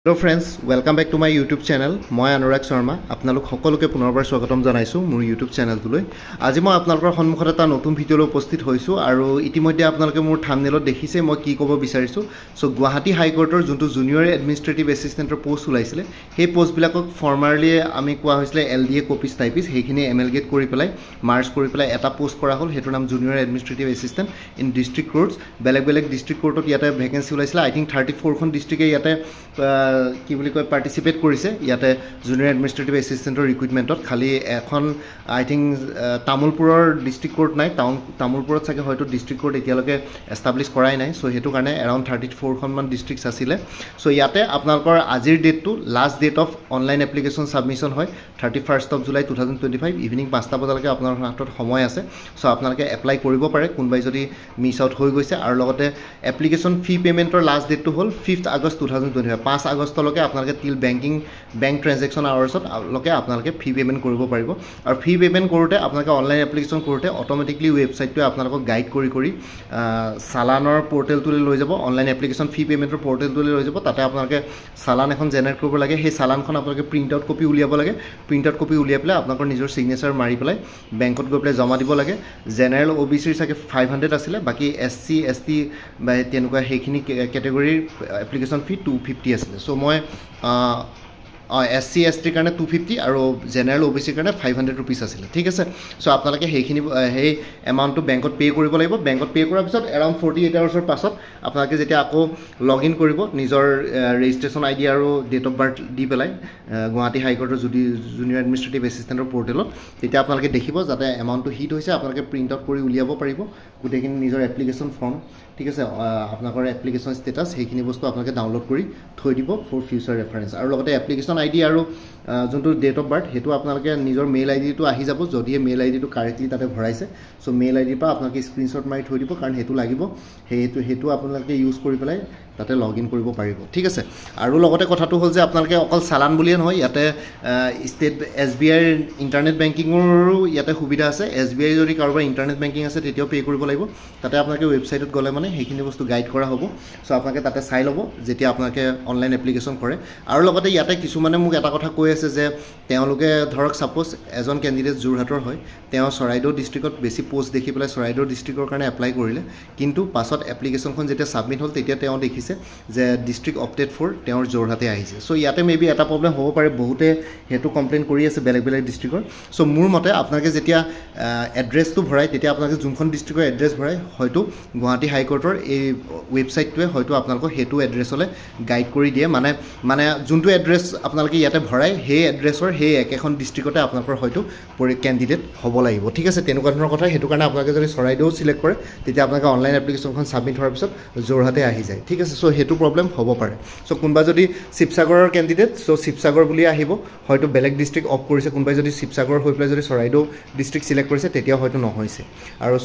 Hello friends, welcome back to my YouTube channel. মই অনুৰাগ শৰ্মা আপোনালোক সকলোকে পুনৰবাৰ স্বাগতম জনাইছো মোৰ YouTube চেনেলটোলৈ। আজি মই আপোনালোকৰ সন্মুখত এটা নতুন ভিডিঅ'লৈ উপস্থিত হৈছো আৰু ইতিমধ্যে আপোনালোকে মোৰ থাম্বনেলত দেখিছে মই কি ক'ব বিচাৰিছো। সো গুৱাহাটী হাইকোৰ্টৰ যোনটো জুনিয়ৰ এডমিনিষ্ট্ৰেটিভ এছিষ্টেণ্টৰ পোষ্ট ওলাইছিলে সেই পোষ্টবিলাকক ফৰ্মালি আমি কোৱা হৈছিলে LDA কপিজ টাইপিজ সেইখিনি এমেলগেট কৰি পেলাই মাৰ্জ কৰি পেলাই এটা পোষ্ট কৰা হ'ল হেটোৰ নাম junior administrative assistant in district courts বেলেগ ডিষ্ট্ৰিক্ট কোৰ্টত ইয়াতে ভেকেন্সি ওলাইছিলে আই থিংক 34 খন ডিষ্ট্ৰিক্টে ইয়াতে কি বুলি কয় পাৰ্টিসিপেট কৰিছে ইয়াতে জুনিয়ৰ এডমিনিষ্ট্ৰেটিভ এছিষ্টেণ্টৰ ৰিক্ৰুটমেণ্টত খালি এখন আই থিংক তামুলপুৰৰ ডিষ্ট্ৰিক্ট কোৰ্ট নাই তামুলপুৰত চাগে হয়তো ডিষ্ট্ৰিক্ট কোৰ্ট এতিয়ালৈকে এষ্টাব্লিছ কৰাই নাই সো হেতু কাৰণে এৰাউণ্ড 34 খন মান ডিষ্ট্ৰিক্টছ আছিলে সো ইয়াতে আপোনালোকৰ আজিৰ ডেটটো last date of online application submission হয় 31st of July 2025 ইভিনিং 5টা বজালৈকে আপোনালোকৰ হাতত সময় আছে সো আপোনালোকে এপ্লাই কৰিব পাৰে কোনবাই যদি মিছ আউট হৈ গৈছে আৰু লগতে এপ্লিকেশ্যন ফি পেমেন্টৰ লাষ্ট ডেটটো হ'ল 5th August 2025 5 আগষ্টলৈকে আপোনালোকে টিল বেংক ট্ৰানজেকশ্যন আৱাৰ্ছত লকে আপোনালোকে ফি পেমেন্ট কৰিব পাৰিব আৰু ফি পেমেন্ট কৰোতে আপোনালোকে অনলাইন এপ্লিকেশ্যন কৰোতে অটোমেটিকলি ৱেবছাইটটোৱে আপোনালোকক গাইড কৰি সালানৰ পৰ্টেলটোলৈ লৈ যাব অনলাইন এপ্লিকেশ্যন ফি পেমেন্টৰ পৰ্টেলটোলৈ লৈ যাব তাতে আপোনালোকে সালান এখন জেনাৰেট কৰিব লাগে সেই সালানখন আপোনালোকে প্ৰিন্ট আউট কপি উলিয়াব লাগে প্ৰিন্ট আউট কপি উলিয়াই পেলাই আপোনালোকৰ নিজৰ সিগনেচাৰ মাৰি পেলাই বেংকত গৈ পেলাই জমা দিব লাগে জেনাৰেল OBC চাগে 500 আছিল বাকি SC ST বা তেনেকুৱা সেইখিনি ক্যাটাগৰীৰ এপ্লিকেশ্যন ফি 250 আছিল সো মই SC ST কাৰণে 250 আৰু জেনাৰেল OBC কাৰণে 500 रुपीस আছিল ঠিক আছে সো আপোনালোকে সেইখিনি সেই এমাউন্টটো বেংকত পে কৰিব লাগিব বেংকত পে কৰাৰ পিছত এৰাউণ্ড 48 আৱাৰ্ছৰ পাছত আপোনালোকে যেতিয়া আকৌ লগইন কৰিব নিজৰ ৰেজিষ্ট্ৰেচন ID আৰু ডেট অফ বাৰ্থ দি পেলাই গুৱাহাটী হাইকোৰ্টৰ জুনিয়ৰ এডমিনিষ্ট্ৰেটিভ এছিষ্টেণ্টৰ পৰ্টেলত তেতিয়া আপোনালোকে দেখিব যাতে এমাউন্টটো হিট হৈছে আপোনালোকে প্ৰিন্ট আউট কৰি উলিয়াব পাৰিব গোটেইখিনি নিজৰ এপ্লিকেশ্যন ফৰ্ম ঠিক আছে আপোনালোকৰ এপ্লিকেশ্যন ষ্টেটাছ সেইখিনি বস্তু আপোনালোকে ডাউনলোড কৰি থৈ দিব ফৰ ফিউচাৰ ৰেফাৰেন্স আৰু লগতে এপ্লিকেশ্যন ID আৰু যোনটো ডেট অফ বাৰ্থ হেতু আপোনালোকে নিজৰ মেইল ID টো আহি যাব যদি মেইল ID টো কাৰেক্টলি তাতে ভৰাইছে সো মেইল ID পা আপোনালোকে স্ক্ৰিনশ্বট মাৰি থৈ দিব কাৰণ হেতু লাগিব হেতু আপোনালোকে ইউজ কৰি পেলাই তাতে লগইন কৰিব পাৰিব ঠিক আছে আৰু লগতে কথাটো হ'ল যে আপোনালোকে অকল চালান বুলিয়ে নহয় ইয়াতে ষ্টেট SBI ইন্টাৰনেট বেংকিংৰো ইয়াতে সুবিধা আছে SBI যদি কাৰোবাৰ ইন্টাৰনেট বেংকিং আছে তেতিয়াও পে কৰিব লাগিব তাতে আপোনালোকে ৱেবছাইটত গলে মানে সেইখিনি বস্তু গাইড কৰা হ'ব সো আপোনালোকে তাতে চাই ল'ব যেতিয়া আপোনালোকে অনলাইন এপ্লিকেশ্যন কৰে আৰু লগতে ইয়াতে কিছুমানে মোক এটা কথা কৈ আছে যে তেওঁলোকে ধৰক সাপোজ এজন ক্যান্ডিডেট জুৰহাটৰ হয় তেওঁ চৰাইদেউ ডিস্ট্ৰিক্টত বেছি পোষ্ট দেখি পেলাই চৰাইদেউ ডিস্ট্ৰিক্টৰ কাৰণে এপ্লাই কৰিলে কিন্তু পাছত এপ্লিকেশ্যনখন যেতিয়া সাবমিট হ'ল তেতিয়া তেওঁ দেখিছে যে ডিস্ট্ৰিক্ট অপটেড ফৰ তেওঁৰ জোৰহাটে আহিছে সো ইয়াতে মেবি এটা প্ৰবলেম হ'ব পাৰে বহুতে হেতু কমপ্লেইন কৰি আছে বেলেগ ডিস্ট্ৰিক্টৰ সো মোৰ মতে আপোনালোকে যেতিয়া এড্ৰেছটো ভৰাই তেতিয়া আপোনালোকে যোনখন ডিস্ট্ৰিক্টৰ এড্ৰেছ ভৰাই হয়তো গুৱাহাটী হাইকোৰ্টৰ এই ৱেবছাইটটোৱে হয়তো আপোনালোকক হেতু এড্ৰেছলৈ গাইড কৰি দিয়ে মানে যোনটো এড্ৰেছ আপোনালোকে ইয়াতে ভৰাই সেই এড্ৰেছৰ সেই একেখন ডিস্ট্ৰিক্টতে আপোনালোকৰ হয়তো ক্যান্ডিডেট হ'ব লাগিব ঠিক আছে তেনেকুৱা ধৰণৰ কথা হেতু কাৰণে আপোনালোকে যদি চৰাইদেউ সিলেক্ট কৰে তেতিয়া আপোনালোকে অনলাইন এপ্লিকেশ্যনখন সাবমিট হোৱাৰ পিছত জোৰহাটে আহি যায় ঠিক আছে সো হেতু প্ৰবলেম হ'ব পাৰে সো কোনবা যদি শিৱসাগৰৰ ক্যান্ডিডেট সো শিৱসাগৰ বুলি আহিব হয়তো বেলেগ ডিস্ট্ৰিক্ট অফ কৰিছে কোনবাই যদি শিৱসাগৰ হৈ পেলাই যদি চৰাইদেউ ডিস্ট্ৰিক্ট সিলেক্ট কৰিছে তেতিয়া হয়তো নহৈছে আৰু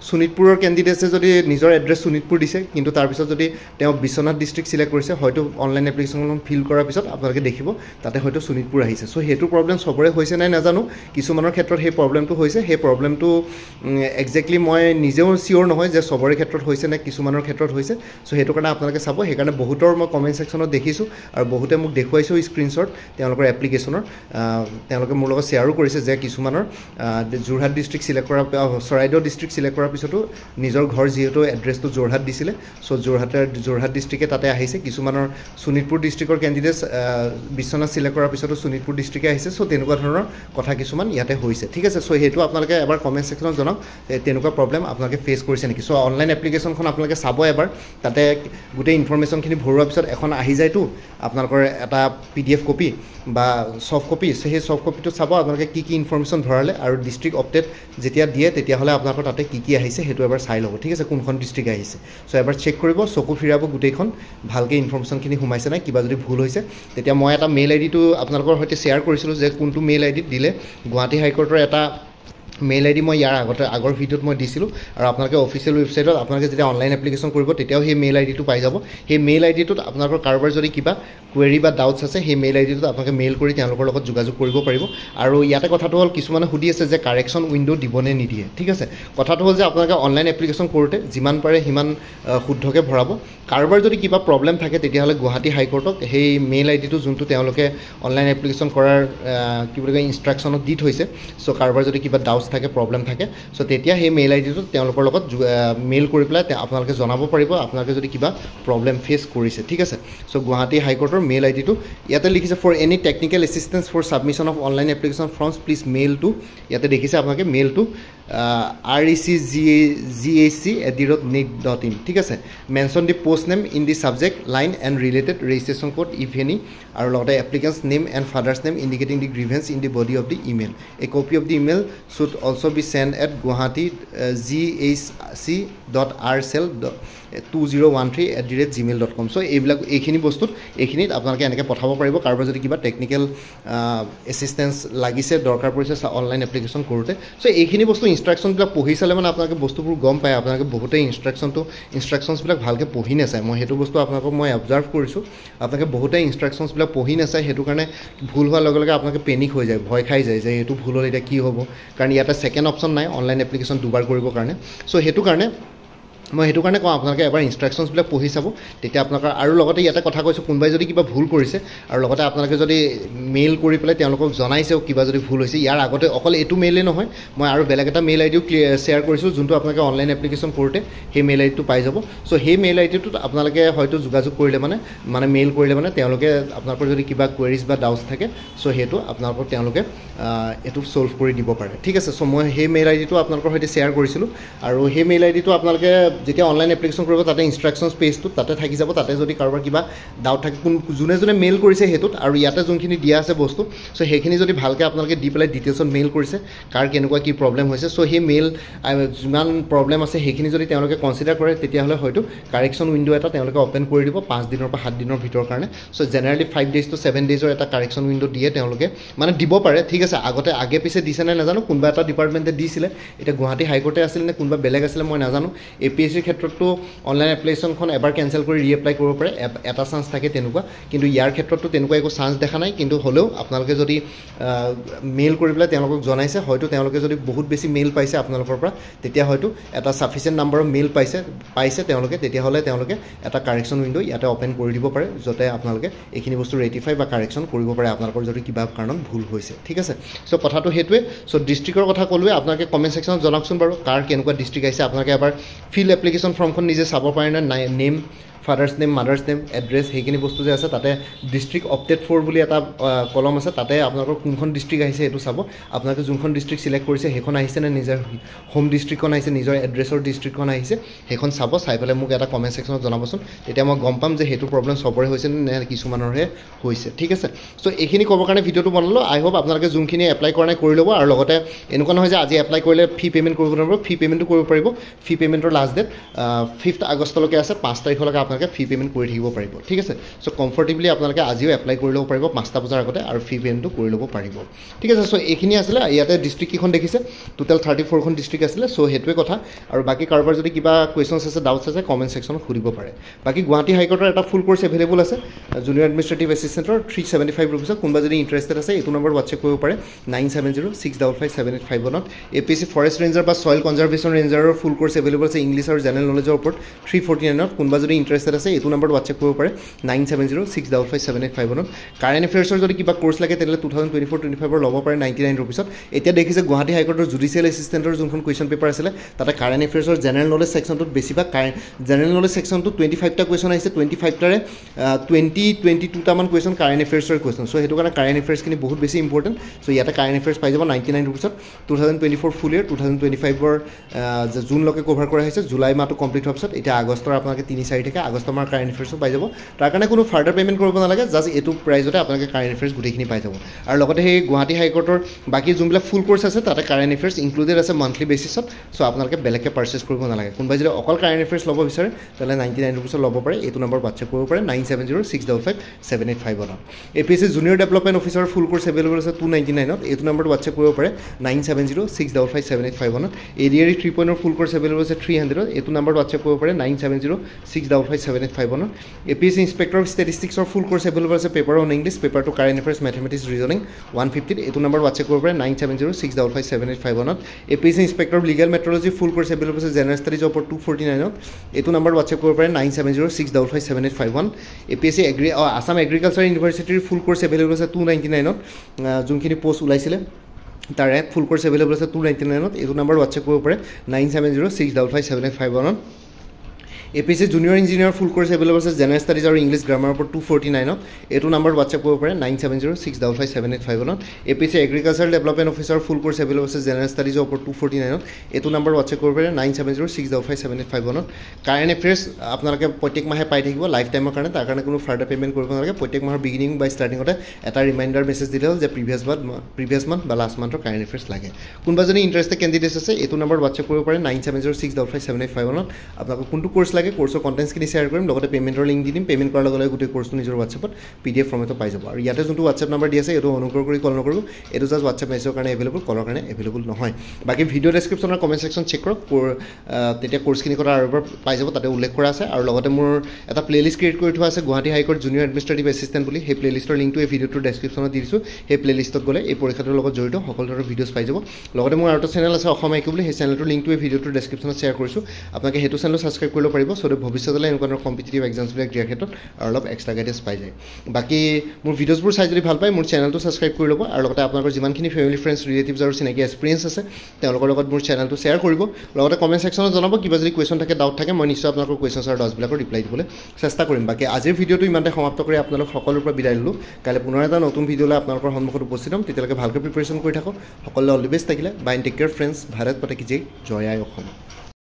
শোণিতপুৰৰ ক্যান্ডিডেটছে যদি নিজৰ এড্ৰেছ শোণিতপুৰ দিছে কিন্তু তাৰ পিছত যদি তেওঁ বিশ্বনাথ ডিস্ট্ৰিক্ট সিলেক্ট কৰিছে হয়তো অনলাইন এপ্লিকেশ্যনখন ফিল কৰাৰ পিছত আপোনালোকে দেখিব তাতে হয়তো শোণিতপুৰ আহিছে সো হেতু প্ৰবলেম সবৰে হৈছে নাই নাজানো কিছুমানৰ ক্ষেত্ৰত সেই প্ৰবলেমটো হৈছে সেই প্ৰবলেমটো এক্স্যাক্টলি মই নিজেও সিওৰ নহয় যে সবৰে ক্ষেত্ৰত হৈছে নে কিছুমানৰ ক্ষেত্ৰত হৈছে সো হেতু কাৰণে আপোনালোকে চাব সেইকাৰণে বহুতৰ মই কমেন্ট সেকশনত দেখিছো আৰু বহুতে মোক দেখুৱাইছো স্ক্ৰিনশ্বট তেওঁলোকৰ এপ্লিকেশ্যনৰ তেওঁলোকে মোৰ লগত শেয়াৰো কৰিছে যে কিছুমানৰ জোৰহাট ডিস্ট্ৰিক্ট সিলেক্ট কৰা চৰাইদেউ ডিস্ট্ৰিক্ট সিলেক্ট কৰাৰ পিছতো নিজৰ ঘৰ যিহেতু এড্ৰেছটো জোৰহাট দিছিলে সো জোৰহাট ডিস্ট্ৰিক্টে তাতে আহিছে কিছুমানৰ শোণিতপুৰ ডিস্ট্ৰিক্টৰ ক্যান্ডিডেটছ বিশ্বনাথ সিলেক্ট কৰাৰ পিছতো শোণিতপুৰ ডিস্ট্ৰিক্টে আহিছে সো তেনেকুৱা ধৰণৰ কথা কিছুমান ইয়াতে হৈছে ঠিক আছে সো হেতু আপোনালোকে এবাৰ কমেন্ট সেকশনত জনাওক তেনেকুৱা প্ৰবলেম আপোনালোকে ফেস কৰিছে নেকি সো অনলাইন এপ্লিকেশ্যনখন আপোনালোকে চাব এবাৰ তাতে গোটেই ইনফৰমেশ্যনখিনি ভৰোৱাৰ পিছত এখন আহি যায়তো আপোনালোকৰ এটা PDF কপি বা সফট কপি সেই সফট কপিটো চাব আপোনালোকে কি ইনফৰমেশ্যন ভৰালে আৰু ডিস্ট্ৰিক্ট আপডেট যেতিয়া দিয়ে তেতিয়া হলে আপোনালোকৰ তাতে কি আহিছে হেতু এবাৰ চাই ল'ব ঠিক আছে কোনখন ডিস্ট্ৰিক্ট আহিছে সো এবাৰ চেক কৰিব চকু ফিৰাব গোটেইখন ভালকে ইনফৰমেশ্যনখিনি সোমাইছে নাই কিবা যদি ভুল হৈছে তেতিয়া মই এটা মেইল ID টো আপোনালোকৰ সৈতে শেয়াৰ কৰিছিলো যে কোনটো মেইল ID দিলে গুৱাহাটী হাইকোৰ্টৰ এটা মেইল আইডি মই ইয়াৰ আগৰ ভিডিঅ'ত মই দিছিলোঁ আৰু আপোনালোকে অফিচিয়েল ৱেবছাইটত আপোনালোকে যেতিয়া অনলাইন এপ্লিকেশ্যন কৰিব তেতিয়াও সেই মেইল আইডিটো পাই যাব সেই মেইল আইডিটোত আপোনালোকৰ কাৰোবাৰ যদি কিবা কুৱেৰি বা ডাউটছ আছে সেই মেইল আইডিটোত আপোনালোকে মেইল কৰি তেওঁলোকৰ লগত যোগাযোগ কৰিব পাৰিব আৰু ইয়াতে কথাটো হ'ল কিছুমানে সুধি আছে যে কাৰেকশ্যন উইণ্ড' দিবনে নিদিয়ে ঠিক আছে কথাটো হ'ল যে আপোনালোকে অনলাইন এপ্লিকেশ্যন কৰোঁতে যিমান পাৰে সিমান শুদ্ধকৈ ভৰাব কাৰোবাৰ যদি কিবা প্ৰব্লেম থাকে তেতিয়াহ'লে গুৱাহাটী হাইকোৰ্টক সেই মেইল আইডিটো যোনটো তেওঁলোকে অনলাইন এপ্লিকেশ্যন কৰাৰ কি বুলি কয় ইনষ্ট্ৰাকশ্যনত দি থৈছে চ' কাৰোবাৰ যদি কিবা ডাউটছ থাকে প্ৰব্লেম থাকে চ' তেতিয়া সেই মেইল আইডিটো তেওঁলোকৰ লগত মেইল কৰি পেলাই আপোনালোকে জনাব পাৰিব আপোনালোকে যদি কিবা প্ৰব্লেম ফেচ কৰিছে ঠিক আছে চ' গুৱাহাটী হাইকোৰ্টৰ মেইল আইডিটো ইয়াতে লিখিছে for any technical assistance for submission of online application forms please mail to ইয়াতে দেখিছে আপোনালোকে মেইল টু recgac@net.in ঠিক আছে mention the post name in the subject line and related registration code if any আৰু লগতে applicant's name and father's name indicating the grievance in the body of the email a copy of the email should also' be sent at Guwahati ghc.rcel2013@gmail.com চ' এইখিনিত আপোনালোকে এনেকৈ পঠাব পাৰিব কাৰোবাৰ যদি কিবা টেকনিকেল এছিষ্টেঞ্চ লাগিছে দৰকাৰ পৰিছে অনলাইন এপ্লিকেশ্যন কৰোঁতে চ' এইখিনি বস্তু ইনষ্ট্ৰাকশ্যনবিলাক পঢ়ি চালে মানে আপোনালোকে বস্তুবোৰ গম পায় আপোনালোকে বহুতেই ইনষ্ট্ৰাকশ্যনছবিলাক ভালকৈ পঢ়ি নাচায় মই সেইটো বস্তু আপোনালোকক মই অবজাৰ্ভ কৰিছোঁ আপোনালোকে বহুতেই ইনষ্ট্ৰাকশ্যনছবিলাক পঢ়ি নাচায় সেইটো কাৰণে ভুল হোৱাৰ লগে লগে আপোনালোকে পেনিক হৈ যায় ভয় খাই যায় যে এইটো ভুল হ'ল এতিয়া কি হ'ব কাৰণ ইয়াতে ছেকেণ্ড অপশ্যন নাই অনলাইন এপ্লিকেশ্যন দুবাৰ কৰিবৰ কাৰণে চ' সেইটো কাৰণে মই সেইটো কাৰণে কওঁ আপোনালোকে এবাৰ ইনষ্ট্ৰাকশ্যনছবিলাক পঢ়ি চাব তেতিয়া আপোনালোকৰ আৰু লগতে ইয়াতে কথা কৈছোঁ কোনোবাই যদি কিবা ভুল কৰিছে আৰু লগতে আপোনালোকে যদি মেইল কৰি পেলাই তেওঁলোকক জনাইছেও কিবা যদি ভুল হৈছে ইয়াৰ আগতে অকল এইটো মেইলেই নহয় মই আৰু বেলেগ এটা মেইল আইডিও শ্বেয়াৰ কৰিছোঁ যোনটো আপোনালোকে অনলাইন এপ্লিকেশ্যন কৰোঁতে সেই মেইল আইডিটো পাই যাব চ' সেই মেইল আইডিটোত আপোনালোকে হয়তো যোগাযোগ কৰিলে মানে মেইল কৰিলে মানে তেওঁলোকে আপোনালোকৰ যদি কিবা কুৱেৰিজ বা ডাউটছ থাকে চ' সেইটো আপোনালোকক তেওঁলোকে এইটো ছল্ভ কৰি দিব পাৰে ঠিক আছে চ' মই সেই মেইল আইডিটো আপোনালোকৰ সৈতে শ্বেয়াৰ কৰিছিলোঁ আৰু সেই মেইল আইডিটো আপোনালোকে যেতিয়া অনলাইন এপ্লিকেশ্যন কৰিব তাতে ইনষ্ট্ৰাকশ্যনছ পেজটোত তাতে থাকি যাব তাতে যদি কাৰোবাৰ কিবা ডাউট থাকে যোনে মেইল কৰিছে সেইটোত আৰু ইয়াতে যোনখিনি দিয়া আছে বস্তু চ' সেইখিনি যদি ভালকৈ আপোনালোকে দি পেলাই ডিটেইলছত মেইল কৰিছে কাৰ কেনেকুৱা কি প্ৰব্লেম হৈছে চ' সেই মেইল যিমান প্ৰব্লেম আছে সেইখিনি যদি তেওঁলোকে কনচিডাৰ কৰে তেতিয়াহ'লে হয়তো কাৰেকশ্যন উইণ্ড' এটা তেওঁলোকে অ'পেন কৰি দিব 5 দিনৰ পৰা 7 দিনৰ ভিতৰৰ কাৰণে চ' জেনেৰেলি 5 days to 7 days এটা কাৰেকশ্যন উইণ্ড' দিয়ে তেওঁলোকে মানে দিব পাৰে ঠিক আছে আগে পিছে দিছে নে নাজানো কোনোবা এটা ডিপাৰ্টমেণ্টে দিছিলে এতিয়া গুৱাহাটী হাইকোৰ্টে আছিল নে কোনোবা বেলেগ আছিলে মই নাজানো APSCৰ ক্ষেত্ৰতো অনলাইন এপ্লিকেশ্যনখন এবাৰ কেঞ্চেল কৰি ৰিএপ্লাই কৰিব পাৰে এটা চান্স থাকে তেনেকুৱা কিন্তু ইয়াৰ ক্ষেত্ৰতো তেনেকুৱা একো চান্স দেখা নাই কিন্তু হ'লেও আপোনালোকে যদি মেইল কৰি পেলাই তেওঁলোকক জনাইছে হয়তো তেওঁলোকে যদি বহুত বেছি মেইল পাইছে আপোনালোকৰ পৰা তেতিয়া হয়তো এটা ছাফিচিয়েণ্ট নাম্বাৰৰ মেইল পাইছে তেওঁলোকে তেতিয়াহ'লে তেওঁলোকে এটা কাৰেকশ্যন উইণ্ড' ইয়াতে অ'পেন কৰি দিব পাৰে যাতে আপোনালোকে এইখিনি বস্তু ৰেটিফাই বা কাৰেকশ্যন কৰিব পাৰে আপোনালোকৰ যদি কিবা কাৰণত ভুল হৈছে ঠিক আছে চ' কথাটো সেইটোৱে চ' ডিষ্ট্ৰিক্টৰ কথা ক'লোৱে আপোনালোকে কমেণ্ট ছেকশ্যনত জনাওকচোন বাৰু কাৰ কেনেকুৱা ডিষ্ট্ৰিক্ট আহিছে আপোনালোকে এবাৰ ফিল এপ্লিকেশ্যন ফৰ্মখন নিজে চাব পাৰে নে name father's name mothers name address সেইখিনি বস্তু যে আছে তাতে ডিষ্ট্ৰিক্ট অপডেট ফৰ বুলি এটা কলম আছে তাতে আপোনালোকৰ কোনখন ডিষ্ট্ৰিক্ট আহিছে সেইটো চাব আপোনালোকে যোনখন ডিষ্ট্ৰিক্ট ছিলেক্ট কৰিছে সেইখন আহিছে নে নিজৰ হোম ডিষ্ট্ৰিক্টখন আহিছে নিজৰ এড্ৰেছৰ ডিষ্ট্ৰিক্টখন আহিছে সেইখন চাব চাই পেলাই মোক এটা কমেণ্ট ছেকশ্যনত জনাবচোন তেতিয়া মই গম পাম যে সেইটো প্ৰব্লেম চবৰে হৈছে নে কিছুমানৰহে হৈছে ঠিক আছে চ' এইখিনি ক'বৰ কাৰণে ভিডিঅ'টো বনালোঁ আই হোপ আপোনালোকে যোনখিনি এপ্লাই কৰা নাই কৰি ল'ব আৰু লগতে এনেকুৱা নহয় যে আজি এপ্লাই কৰিলে ফি পে'মেণ্ট কৰিব নোৱাৰিব ফি পে'মেণ্টটো কৰিব পাৰিব ফি পে'মেণ্টৰ লাষ্ট ডেট 5 আগষ্টলৈকে আছে 5 তাৰিখলৈকে আপোনালোকে ফি পে'মেণ্ট কৰি থাকিব পাৰিব ঠিক আছে চ' কমফৰ্টেবলি আপোনালোকে আজিও এপ্লাই কৰি ল'ব পাৰিব 5টা বজাৰ আগতে আৰু ফি পে'মেণ্টটো কৰি ল'ব পাৰিব ঠিক আছে চ' এইখিনি আছিলে ইয়াতে ডিষ্ট্ৰিক্ট কেইখন দেখিছে টোটেল 34খন ডিষ্ট্ৰিক্ট আছিলে চ' সেইটোৱে কথা আৰু বাকী কাৰোবাৰ যদি কিবা কুৱেশ্যনছ আছে ডাউটছ আছে কমেণ্ট ছেকশ্যনত সুধিব পাৰে বাকী গুৱাহাটী হাইকোৰ্টৰ এটা ফুল কোৰ্চ এভেইলেবল আছে জুনিয়ৰ এডমিনিষ্ট্ৰেটিভ এছিষ্টেণ্টৰ 375 ৰুপিছত কোনোবা যদি ইণ্টাৰেষ্টেড আছে এইটো নম্বৰ হোৱাটছএপ কৰিব পাৰে 9706557851 APSC ফৰেষ্ট ৰেঞ্জাৰ বা ছইল কনজাৰ্ভেশ্যন ৰেঞ্জাৰৰ ফুল কোৰ্চ এভেইলেবল আছে ইংলিছ আৰু জেনেৰেল নলেজৰ ওপৰত 349ত কোনোবা যদি ইণ্টাৰেষ্টেড আছে এইটো নম্বৰত হোৱাটছএপ কৰিব পাৰে 9706557851 কাৰেণ্ট এফেয়াৰ্ছৰ যদি কিবা কোৰ্চ লাগে তেতিয়াহ'লে 2024-25 ল'ব পাৰে 99 ৰুপিছত এতিয়া দেখিছে গুৱাহাটী হাইকোৰ্টৰ জুডিচিয়েল এছিষ্টেণ্টৰ যোনখন কুৱেশ্যন পেপাৰ আছিলে তাতে কাৰেণ্ট এফেয়াৰ্ছৰ জেনেৰেল নলেজ ছেকশ্যনটোত বেছিভাগ জেনেৰেল নলেজ ছেকশ্যনটোত 25টা কুৱেশ্যন আহিছে 25টাৰে 22টামান কুৱেশ্যন কাৰেণ্ট এফেয়াৰ্ছৰ কুৱেশ্যন চ' সেইটো কাৰণে কাৰেণ্ট এফেয়াৰ্ছখিনি বহুত বেছি ইম্পৰ্টেণ্ট চ' ইয়াতে কাৰেণ্ট এফেয়াৰ্ছ পাই যাব 99 ৰুপিছত 2024 ফুল ইয়েৰ 2025ৰ জুনলৈকে কভাৰ কৰা হৈছে জুলাই মাহটো কমপ্লিট হোৱাৰ পিছত এতিয়া আগষ্টৰ আপোনালোকে 3-4 থাকে আগষ্ট মাহৰ কাৰেণ্ট এফেয়াৰ্ছো পাই যাব তাৰ কাৰণে কোনো ফাৰ্ডাৰ পে'মেণ্ট কৰিব নালাগে জাষ্ট এইটো প্ৰাইজতে আপোনালোকে কাৰেণ্ট এফেয়াৰ্ছ গোটেইখিনি পাই যাব আৰু লগতে সেই গুৱাহাটী হাইকোৰ্টৰ বাকী যোনবিলাক ফুল কোৰ্চ আছে তাতে কাৰেণ্ট এফেয়াৰ্ছ ইনক্লুডেড আছে মান্থলি বেচিছত চ' আপোনালোকে বেলেগকৈ পাৰ্চেছ কৰিব নালাগে কোনোবাই যদি অকল কাৰেণ্ট এফেয়াৰ্ছ ল'ব বিচাৰে তেতিয়াহ'লে 99 ৰুপিছত ল'ব পাৰে এইটো নম্বৰ হোৱাটছএপ কৰিব পাৰে 9706557851 6557851 APSC জুনিয়ৰ ডেভেলপমেণ্ট অফিচাৰ ফুল কোৰ্ছ এভেইলেবল আছে 299 এইটো নম্বৰত WhatsApp কৰিব পাৰে 9706557851 ADRE 3.0 ফুল কোৰ্ছ এভেইলেবল আছে 300 এইটো নম্বৰত WhatsApp কৰিব পাৰে 9706557851 APSC ইনস্পেক্টৰ অফ ষ্টেটিষ্টিক্সৰ ফুল কোৰ্ছ এভেইলেবল আছে paper on English paper two current affairs mathematics reasoning 150 এইটো নম্বৰ WhatsApp কৰিব পাৰে 9706557851 APSC inspector of legal metrology full course available আছে জেনাৰেল ষ্টাডিজ অফ 249 এইটো নম্বৰ WhatsApp কৰিব পাৰে 9706557851 APSC আসাম এগ্ৰিকালচাৰ ইউনিভাৰ্চিটিৰ ফুল কোৰ্ছ এভেইলেবল আছে 299 যোনখিনি পোষ্ট ওলাইছিলে তাৰে ফুল কোৰ্ছ এভেইলেবল আছে 299 এইটো নম্বৰ WhatsApp কৰিব পাৰে 9706557851 APSC জুনিয়ৰ ইঞ্জিনিয়াৰ ফুল কোৰ্ছ এভেইলেবল আছে জেনাৰেল ষ্টাডিজ আৰু ইংলিছ গ্ৰামাৰ ওপৰত 249 এইটো নম্বৰ WhatsApp কৰিব পাৰে 9706557851 APSC এগ্ৰিকালচাৰ ডেভেলপমেণ্ট অফিচাৰ ফুল কোৰ্ছ এভেইলেবল আছে জেনাৰেল ষ্টাডিজ ওপৰত 249 এইটো নম্বৰ WhatsApp কৰিব পাৰে 9706557851 কাৰেণ্ট এফেয়াৰ্ছ আপোনালোকে প্ৰত্যেক মাহে পাই থাকিব লাইফ টাইমৰ কাৰণে তাৰ কাৰণে কোনো ফাৰ্ডাৰ পেমেণ্ট কৰিব নালাগে প্ৰত্যেক মাহৰ বিগিনিং বা ষ্টাৰ্টিঙতে এটা ৰিমাইণ্ডাৰ মেছেজ দিলে হ'ল যে প্ৰিভিয়াছ মান্থ বা লাষ্ট মান্থৰ কাৰেণ্ট এফেয়াৰ্ছ লাগে কোনোবা যদি ইণ্টাৰেষ্টেড কেণ্ডিডেটছ আছে এইটো নম্বৰ WhatsApp কৰিব পাৰে 9706557851 আপোনালোকক কোনটো কোৰ্ছ লাগে কোৰ্ছৰ কণ্টেণ্টছখিনি শ্বেয়াৰ কৰিম লগতে পেমেণ্টৰ লিংক দি দিম পেমেণ্ট কৰাৰ লগে লগে গোটেই কোৰ্ছটো নিজৰ WhatsAppত PDF ফৰ্মেটত পাই যাব আৰু ইয়াতে যোনটো WhatsApp নম্বৰ দি আছে এইটো অনুগ্ৰহ কৰি কল নকৰিব এইটো জাষ্ট WhatsApp মেছেজৰ কাৰণে এভেইলেবল কলৰ কাৰণে এভেইলেবল নহয় বাকী ভিডিঅ' ডেছক্ৰিপশ্যনৰ কমেণ্ট ছেকশ্যন চেক কৰক তেতিয়া কোৰ্ছখিনি কথা আৰু এবাৰ পাই যাব তাতে উল্লেখ কৰা আছে আৰু লগতে মোৰ এটা প্লেলিষ্ট ক্ৰিয়েট কৰি থোৱা আছে Guwahati high court junior administrative assistant বুলি সেই প্লেলিষ্টৰ লিংকটো এই ভিডিঅ'টোৰ ডেছক্ৰিপশ্যনত দি দিছোঁ সেই প্লেলিষ্টত গ'লে এই পৰীক্ষাটোৰ লগত জড়িত সকলো ধৰণৰ ভিডিঅ'ছ পাই যাব লগতে মোৰ আৰু এটা চেনেল আছে অসম আইকিউ বুলি সেই চেনেলটোৰ লিংকটো এই ভিডিঅ'টোৰ ডেছক্ৰিপশ্যনত শ্বেয়াৰ কৰিছোঁ আপোনালোকে সেইটো চেনেল ছাবস্ক্ৰাইব কৰিব পাৰিব চ' ভৱিষ্যতলৈ এনেকুৱা ধৰণৰ কম্পিটিটিভ এক্সামছবিলাক দিয়াৰ ক্ষেত্ৰত আৰু অলপ এক্সট্ৰা গাইডেঞ্চ পাই যায় বাকী মোৰ ভিডিঅ'ছবোৰ চাই যদি ভাল পায় মোৰ চেনেলটো ছাবস্ক্ৰাইব কৰি ল'ব আৰু লগতে আপোনালোকৰ যিমানখিনি ফেমিলি ফ্ৰেণ্ডছ ৰিলেটিভছ আৰু চিনাকি এক্সপিৰিয়েঞ্চ আছে তেওঁলোকৰ লগত মোৰ চেনেলটো শ্বেয়াৰ কৰিব লগতে কমেণ্ট ছেকশ্যনত জনাব কিবা যদি কুৱেশ্যন থাকে ডাউট থাকে মই নিশ্চয় আপোনালোকৰ কুৱেশ্যনছ আৰু ডাউটছবিলাকৰ ৰিপ্লাই দিবলৈ চেষ্টা কৰিম বাকী আজিৰ ভিডিঅ'টো ইমানতে সমাপ্ত কৰি আপোনালোক সকলোৰ পৰা বিদায় ল'লোঁ কাইলৈ পুনৰ এটা নতুন ভিডিঅ'লৈ আপোনালোকৰ সন্মুখত উপস্থিত হ'ম তেতিয়ালৈকে ভালকৈ প্ৰিপেৰেশ্যন কৰি থাকক সকলোৱে অল দি বেষ্ট থাকিলে bye take care friends Bharat পতাকি জয় জয় আই অসম